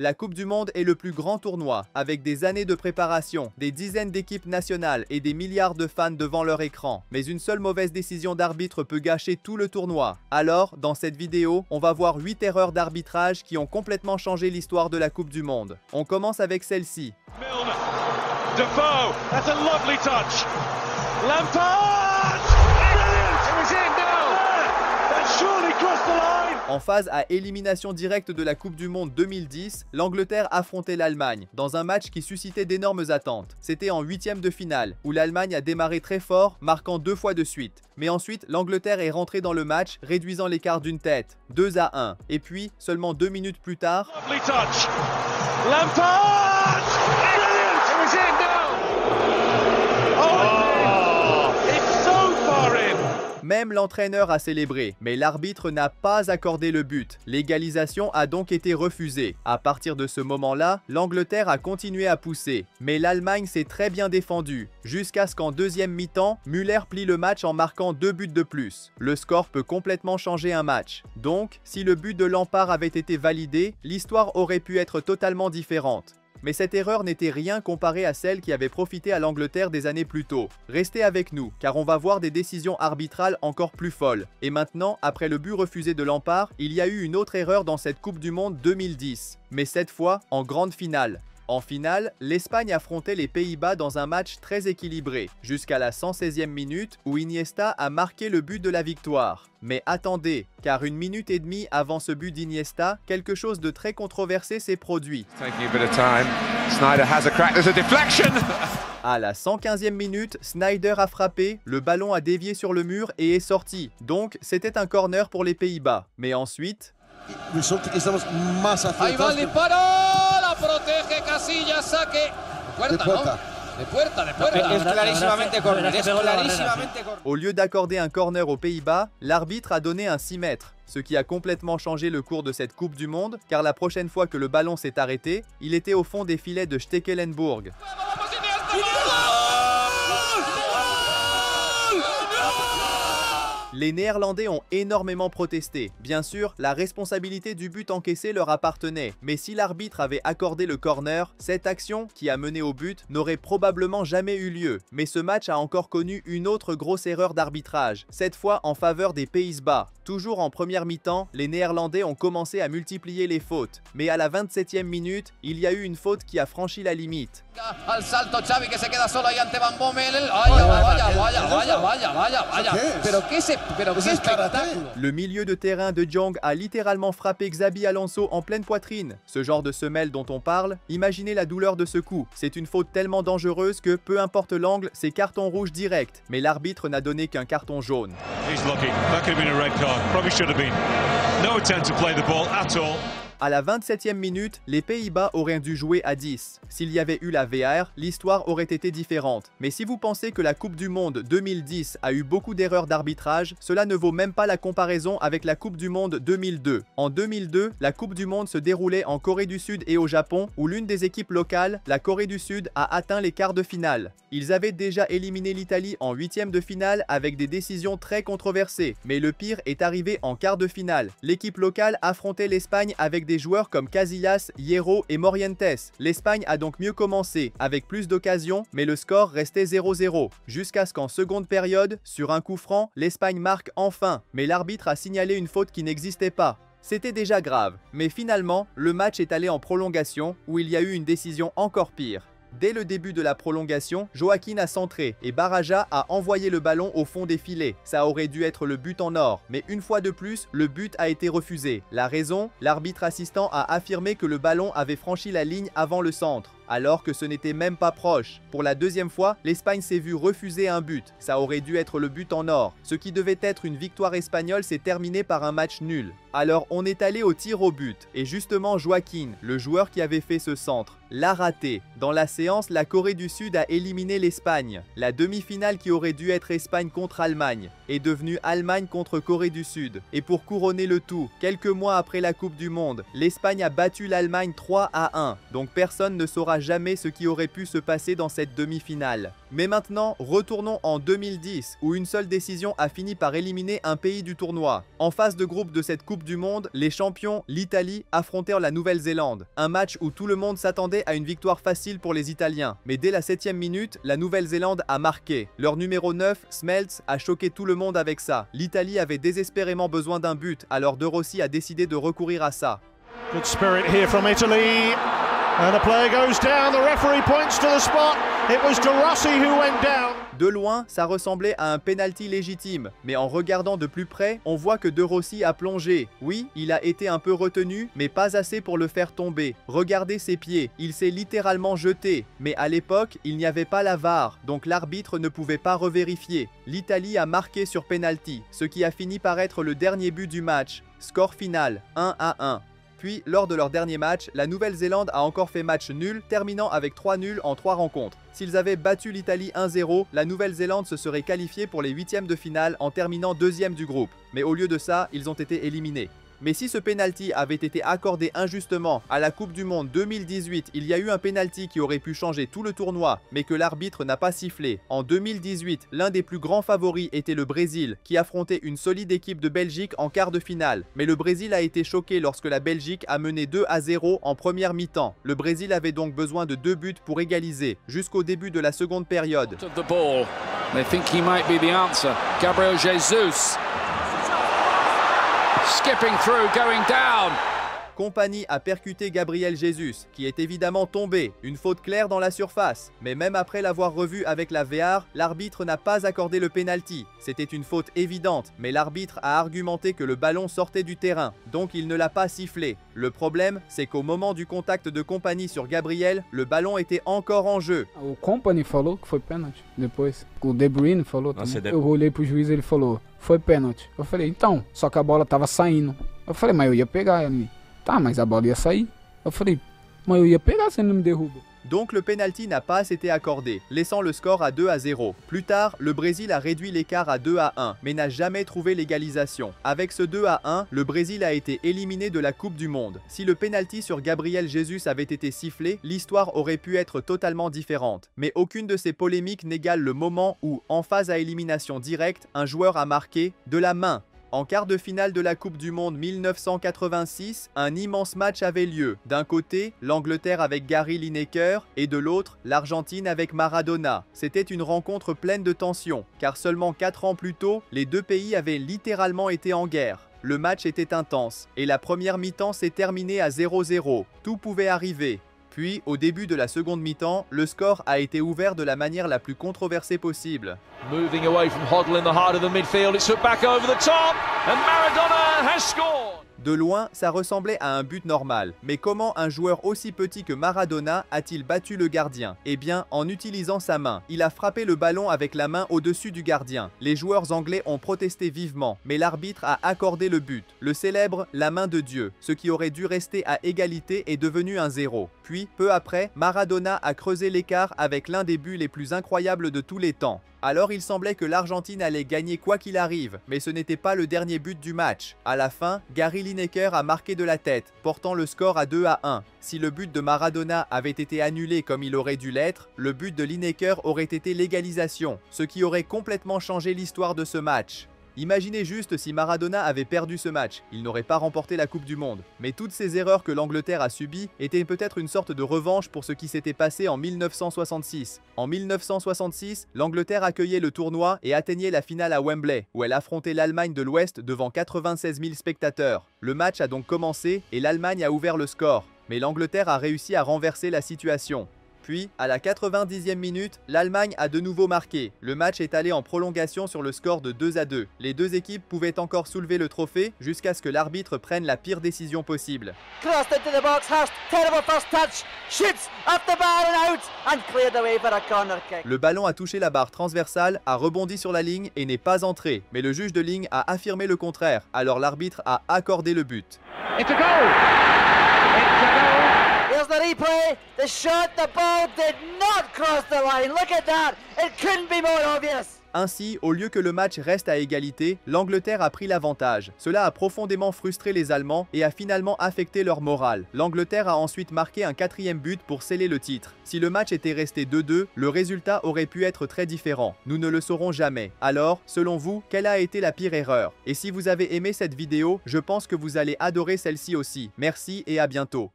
La Coupe du Monde est le plus grand tournoi, avec des années de préparation, des dizaines d'équipes nationales et des milliards de fans devant leur écran. Mais une seule mauvaise décision d'arbitre peut gâcher tout le tournoi. Alors, dans cette vidéo, on va voir 8 erreurs d'arbitrage qui ont complètement changé l'histoire de la Coupe du Monde. On commence avec celle-ci. Milner, Defoe, that's a lovely touch. Lampard! Brilliant! It was in now! That surely crossed the line! En phase à élimination directe de la Coupe du Monde 2010, l'Angleterre affrontait l'Allemagne, dans un match qui suscitait d'énormes attentes. C'était en 8e de finale, où l'Allemagne a démarré très fort, marquant 2 fois de suite. Mais ensuite, l'Angleterre est rentrée dans le match, réduisant l'écart d'une tête, 2-1. Et puis, seulement 2 minutes plus tard... Lovely touch. Lampard! Brilliant! It was in now! Oh, it's so far in! Même l'entraîneur a célébré, mais l'arbitre n'a pas accordé le but. L'égalisation a donc été refusée. À partir de ce moment-là, l'Angleterre a continué à pousser. Mais l'Allemagne s'est très bien défendue, jusqu'à ce qu'en deuxième mi-temps, Müller plie le match en marquant 2 buts de plus. Le score peut complètement changer un match. Donc, si le but de Lampard avait été validé, l'histoire aurait pu être totalement différente. Mais cette erreur n'était rien comparée à celle qui avait profité à l'Angleterre des années plus tôt. Restez avec nous, car on va voir des décisions arbitrales encore plus folles. Et maintenant, après le but refusé de Lampard, il y a eu une autre erreur dans cette Coupe du Monde 2010. Mais cette fois, en grande finale. En finale, l'Espagne affrontait les Pays-Bas dans un match très équilibré, jusqu'à la 116e minute où Iniesta a marqué le but de la victoire. Mais attendez, car 1 minute et demie avant ce but d'Iniesta, quelque chose de très controversé s'est produit. À la 115e minute, Sneijder a frappé, le ballon a dévié sur le mur et est sorti. Donc, c'était un corner pour les Pays-Bas. Mais ensuite... Protege Casillas, saque. Puerta, ¿no? De puerta. Es clarísimamente corner, es clarísimamente corner. Au lieu d'accorder un corner aux Pays-Bas, l'arbitre a donné un 6 mètres, ce qui a complètement changé le cours de cette Coupe du Monde, car la prochaine fois que le ballon s'est arrêté, il était au fond des filets de Stekelenburg. Les Néerlandais ont énormément protesté. Bien sûr, la responsabilité du but encaissé leur appartenait, mais si l'arbitre avait accordé le corner, cette action, qui a mené au but, n'aurait probablement jamais eu lieu. Mais ce match a encore connu une autre grosse erreur d'arbitrage, cette fois en faveur des Pays-Bas. Toujours en première mi-temps, les Néerlandais ont commencé à multiplier les fautes. Mais à la 27e minute, il y a eu une faute qui a franchi la limite. Al salto Xavi que se queda solo ahí ante Van Bommel. Le milieu de terrain de Jong a littéralement frappé Xabi Alonso en pleine poitrine. Ce genre de semelle dont on parle, imaginez la douleur de ce coup. C'est une faute tellement dangereuse que, peu importe l'angle, c'est carton rouge direct. Mais l'arbitre n'a donné qu'un carton jaune. À la 27e minute, les Pays-Bas auraient dû jouer à 10. S'il y avait eu la VAR, l'histoire aurait été différente. Mais si vous pensez que la Coupe du Monde 2010 a eu beaucoup d'erreurs d'arbitrage, cela ne vaut même pas la comparaison avec la Coupe du Monde 2002. En 2002, la Coupe du Monde se déroulait en Corée du Sud et au Japon, où l'une des équipes locales, la Corée du Sud, a atteint les quarts de finale. Ils avaient déjà éliminé l'Italie en 8e de finale avec des décisions très controversées. Mais le pire est arrivé en quart de finale. L'équipe locale affrontait l'Espagne avec des joueurs comme Casillas, Hierro et Morientes. L'Espagne a donc mieux commencé, avec plus d'occasions, mais le score restait 0-0. Jusqu'à ce qu'en seconde période, sur un coup franc, l'Espagne marque enfin, mais l'arbitre a signalé une faute qui n'existait pas. C'était déjà grave, mais finalement, le match est allé en prolongation, où il y a eu une décision encore pire. Dès le début de la prolongation, Joaquin a centré et Baraja a envoyé le ballon au fond des filets. Ça aurait dû être le but en or, mais une fois de plus, le but a été refusé. La raison, l'arbitre assistant a affirmé que le ballon avait franchi la ligne avant le centre, alors que ce n'était même pas proche. Pour la deuxième fois, l'Espagne s'est vue refuser un but. Ça aurait dû être le but en or. Ce qui devait être une victoire espagnole s'est terminé par un match nul. Alors on est allé au tir au but, et justement Joaquin, le joueur qui avait fait ce centre, l'a raté. Dans la séance, la Corée du Sud a éliminé l'Espagne. La demi-finale qui aurait dû être Espagne contre Allemagne est devenue Allemagne contre Corée du Sud. Et pour couronner le tout, quelques mois après la Coupe du Monde, l'Espagne a battu l'Allemagne 3-1. Donc personne ne saura saura jamais ce qui aurait pu se passer dans cette demi-finale. Mais maintenant, retournons en 2010, où une seule décision a fini par éliminer un pays du tournoi. En phase de groupe de cette Coupe du Monde, les champions, l'Italie, affrontèrent la Nouvelle-Zélande. Un match où tout le monde s'attendait à une victoire facile pour les Italiens. Mais dès la 7e minute, la Nouvelle-Zélande a marqué. Leur numéro 9, Smeltz, a choqué tout le monde avec ça. L'Italie avait désespérément besoin d'un but, alors De Rossi a décidé de recourir à ça. Good spirit here from Italy. And the player goes down. The referee points to the spot. It was De Rossi who went down. De loin, ça ressemblait à un penalty légitime, mais en regardant de plus près, on voit que De Rossi a plongé. Oui, il a été un peu retenu, mais pas assez pour le faire tomber. Regardez ses pieds, il s'est littéralement jeté. Mais à l'époque, il n'y avait pas la VAR, donc l'arbitre ne pouvait pas revérifier. L'Italie a marqué sur penalty, ce qui a fini par être le dernier but du match. Score final, 1-1. Puis, lors de leur dernier match, la Nouvelle-Zélande a encore fait match nul, terminant avec 3 nuls en 3 rencontres. S'ils avaient battu l'Italie 1-0, la Nouvelle-Zélande se serait qualifiée pour les 8e de finale en terminant 2e du groupe. Mais au lieu de ça, ils ont été éliminés. Mais si ce penalty avait été accordé injustement à la Coupe du Monde 2018, il y a eu un penalty qui aurait pu changer tout le tournoi, mais que l'arbitre n'a pas sifflé. En 2018, l'un des plus grands favoris était le Brésil, qui affrontait une solide équipe de Belgique en quart de finale. Mais le Brésil a été choqué lorsque la Belgique a mené 2-0 en première mi-temps. Le Brésil avait donc besoin de 2 buts pour égaliser, jusqu'au début de la seconde période. Gabriel Jesus. Skipping through, going down. Kompany a percuté Gabriel Jesus, qui est évidemment tombé, une faute claire dans la surface. Mais même après l'avoir revu avec la VAR, l'arbitre n'a pas accordé le penalty. C'était une faute évidente, mais l'arbitre a argumenté que le ballon sortait du terrain, donc il ne l'a pas sifflé. Le problème, c'est qu'au moment du contact de Kompany sur Gabriel, le ballon était encore en jeu. O Kompany falou que foi pênalti. Depois, o De Bruyne falou também. Eu olhei pro juiz e ele falou, foi pênalti. Eu falei, então, só que a bola tava saindo. Eu falei, mas eu ia pegar ele. Tá, mas a bola ia sair. Eu falei, mas eu ia pegar se ele não me derruba. Donc le penalty n'a pas été accordé, laissant le score à 2-0. Plus tard, le Brésil a réduit l'écart à 2-1, mais n'a jamais trouvé l'égalisation. Avec ce 2-1, le Brésil a été éliminé de la Coupe du Monde. Si le penalty sur Gabriel Jesus avait été sifflé, l'histoire aurait pu être totalement différente. Mais aucune de ces polémiques n'égale le moment où, en phase à élimination directe, un joueur a marqué de la main. En quart de finale de la Coupe du Monde 1986, un immense match avait lieu. D'un côté, l'Angleterre avec Gary Lineker et de l'autre, l'Argentine avec Maradona. C'était une rencontre pleine de tension, car seulement 4 ans plus tôt, les deux pays avaient littéralement été en guerre. Le match était intense, et la première mi-temps s'est terminée à 0-0. Tout pouvait arriver. Puis, au début de la seconde mi-temps, le score a été ouvert de la manière la plus controversée possible. Moving away from Hoddle in the heart of the midfield, it's put back over the top, and Maradona has scored. De loin, ça ressemblait à un but normal. Mais comment un joueur aussi petit que Maradona a-t-il battu le gardien? Eh bien, en utilisant sa main. Il a frappé le ballon avec la main au-dessus du gardien. Les joueurs anglais ont protesté vivement, mais l'arbitre a accordé le but. Le célèbre « la main de Dieu », ce qui aurait dû rester à égalité est devenu un 0. Puis, peu après, Maradona a creusé l'écart avec l'un des buts les plus incroyables de tous les temps. Alors il semblait que l'Argentine allait gagner quoi qu'il arrive, mais ce n'était pas le dernier but du match. À la fin, Gary Lineker a marqué de la tête, portant le score à 2-1. Si le but de Maradona avait été annulé comme il aurait dû l'être, le but de Lineker aurait été l'égalisation, ce qui aurait complètement changé l'histoire de ce match. Imaginez juste si Maradona avait perdu ce match, il n'aurait pas remporté la Coupe du Monde. Mais toutes ces erreurs que l'Angleterre a subies étaient peut-être une sorte de revanche pour ce qui s'était passé en 1966. En 1966, l'Angleterre accueillait le tournoi et atteignait la finale à Wembley, où elle affrontait l'Allemagne de l'Ouest devant 96 000 spectateurs. Le match a donc commencé et l'Allemagne a ouvert le score. Mais l'Angleterre a réussi à renverser la situation. Puis, à la 90e minute, l'Allemagne a de nouveau marqué. Le match est allé en prolongation sur le score de 2-2. Les deux équipes pouvaient encore soulever le trophée jusqu'à ce que l'arbitre prenne la pire décision possible. Le ballon a touché la barre transversale, a rebondi sur la ligne et n'est pas entré. Mais le juge de ligne a affirmé le contraire. Alors l'arbitre a accordé le but. It's a goal. Here's the replay. The shot, the ball did not cross the line. Look at that. It couldn't be more obvious. Ainsi, au lieu que le match reste à égalité, l'Angleterre a pris l'avantage. Cela a profondément frustré les Allemands et a finalement affecté leur morale. L'Angleterre a ensuite marqué un 4e but pour sceller le titre. Si le match était resté 2-2, le résultat aurait pu être très différent. Nous ne le saurons jamais. Alors, selon vous, quelle a été la pire erreur? Et si vous avez aimé cette vidéo, je pense que vous allez adorer celle-ci aussi. Merci et à bientôt.